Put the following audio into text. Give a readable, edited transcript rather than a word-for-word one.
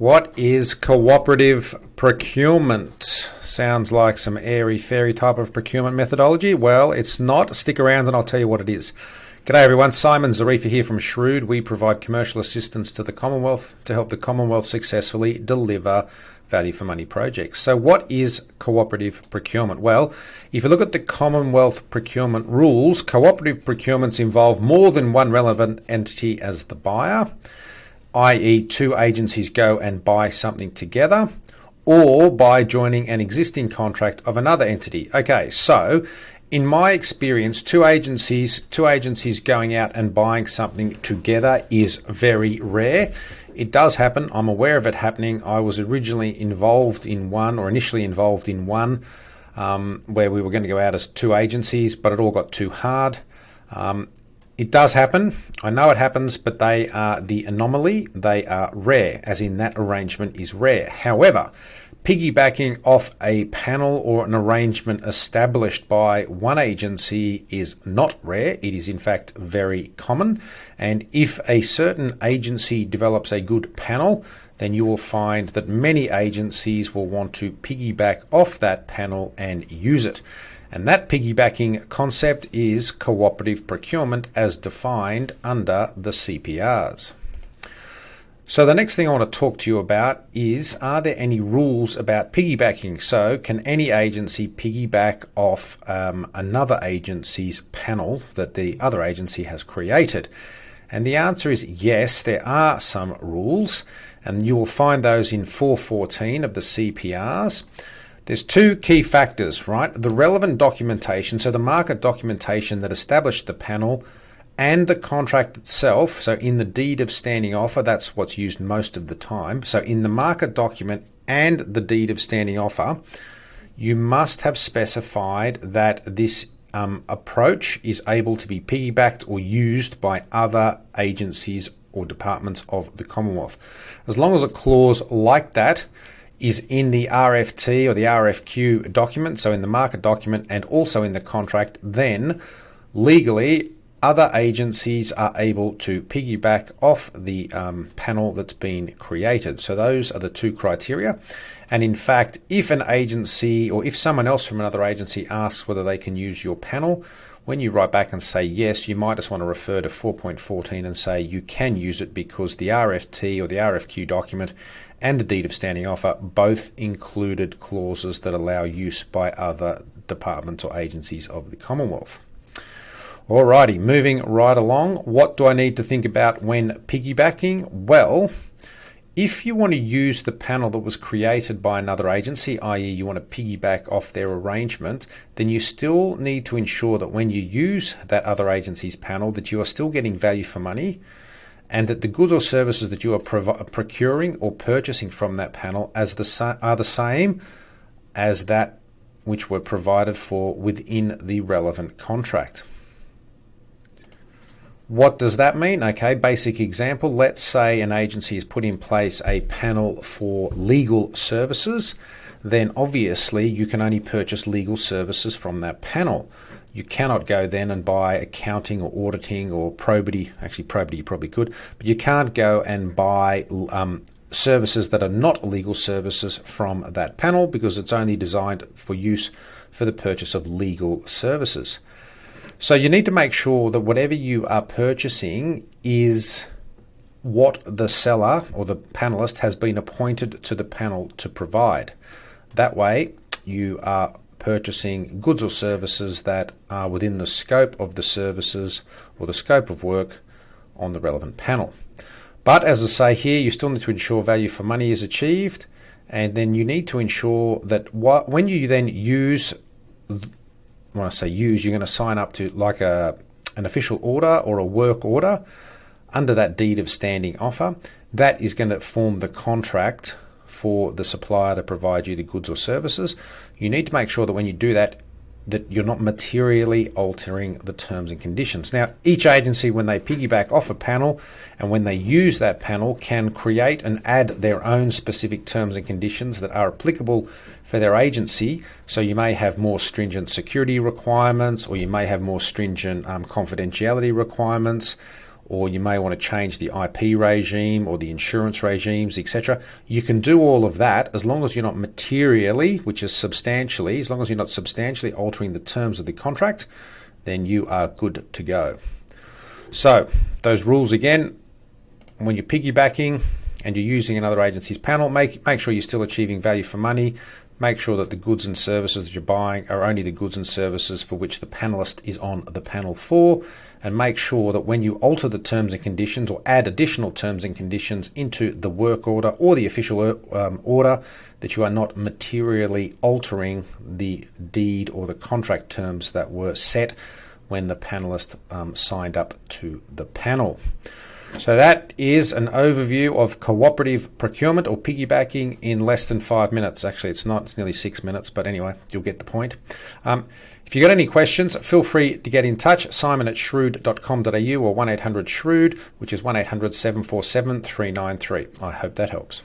What is cooperative procurement? Sounds like some airy-fairy type of procurement methodology. Well, it's not. Stick around and I'll tell you what it is. G'day everyone, Simon Zarifa here from Shrewd. We provide commercial assistance to the Commonwealth to help the Commonwealth successfully deliver value for money projects. So what is cooperative procurement? Well, if you look at the Commonwealth Procurement Rules, cooperative procurements involve more than one relevant entity as the buyer, i.e. two agencies go and buy something together, or by joining an existing contract of another entity. Okay, so in my experience, two agencies going out and buying something together is very rare. It does happen. I'm aware of it happening. I was initially involved in one, where we were going to go out as two agencies, but it all got too hard. It does happen. I know it happens, but they are the anomaly. They are rare, as in that arrangement is rare. However, piggybacking off a panel or an arrangement established by one agency is not rare. It is in fact very common. And if a certain agency develops a good panel, then you will find that many agencies will want to piggyback off that panel and use it. And that piggybacking concept is cooperative procurement as defined under the CPRs. So the next thing I want to talk to you about is, are there any rules about piggybacking? So can any agency piggyback off another agency's panel that the other agency has created? And the answer is yes, there are some rules, and you will find those in 414 of the CPRs. There's two key factors, right? The relevant documentation, so the market documentation that established the panel, and the contract itself. So in the deed of standing offer, that's what's used most of the time. So in the market document and the deed of standing offer, you must have specified that this approach is able to be piggybacked or used by other agencies or departments of the Commonwealth. As long as a clause like that is in the RFT or the RFQ document, so in the market document and also in the contract, then legally other agencies are able to piggyback off the panel that's been created. So those are the two criteria. And in fact, if an agency or if someone else from another agency asks whether they can use your panel, when you write back and say yes, you might just want to refer to 4.14 and say you can use it because the RFT or the RFQ document and the deed of standing offer both included clauses that allow use by other departments or agencies of the Commonwealth. Alrighty, moving right along. What do I need to think about when piggybacking? Well, if you want to use the panel that was created by another agency, i.e. you want to piggyback off their arrangement, then you still need to ensure that when you use that other agency's panel that you are still getting value for money, and that the goods or services that you are procuring or purchasing from that panel are the same as that which were provided for within the relevant contract. What does that mean? Okay, basic example. Let's say an agency has put in place a panel for legal services. Then obviously you can only purchase legal services from that panel. You cannot go then and buy accounting or auditing or probity. Actually, probity you probably could, but you can't go and buy services that are not legal services from that panel because it's only designed for use for the purchase of legal services. So you need to make sure that whatever you are purchasing is what the seller or the panelist has been appointed to the panel to provide. That way you are purchasing goods or services that are within the scope of the services or the scope of work on the relevant panel. But as I say here, you still need to ensure value for money is achieved, and then you need to ensure that when you then use, when I say use, you're going to sign up to like an official order or a work order under that deed of standing offer. That is going to form the contract for the supplier to provide you the goods or services. You need to make sure that when you do that, that you're not materially altering the terms and conditions. Now, each agency, when they piggyback off a panel and when they use that panel, can create and add their own specific terms and conditions that are applicable for their agency. So you may have more stringent security requirements, or you may have more stringent confidentiality requirements, or you may want to change the IP regime or the insurance regimes, etc. You can do all of that as long as you're not materially, which is substantially, as long as you're not substantially altering the terms of the contract, then you are good to go. So those rules again, when you're piggybacking and you're using another agency's panel, make sure you're still achieving value for money. Make sure that the goods and services that you're buying are only the goods and services for which the panelist is on the panel for, and make sure that when you alter the terms and conditions or add additional terms and conditions into the work order or the official order, that you are not materially altering the deed or the contract terms that were set when the panelist signed up to the panel. So that is an overview of cooperative procurement or piggybacking in less than 5 minutes. Actually, it's not, it's nearly 6 minutes, but anyway, you'll get the point. If you've got any questions, feel free to get in touch. Simon@shrewd.com.au or 1-800-SHREWD, which is 1-800-747-393. I hope that helps.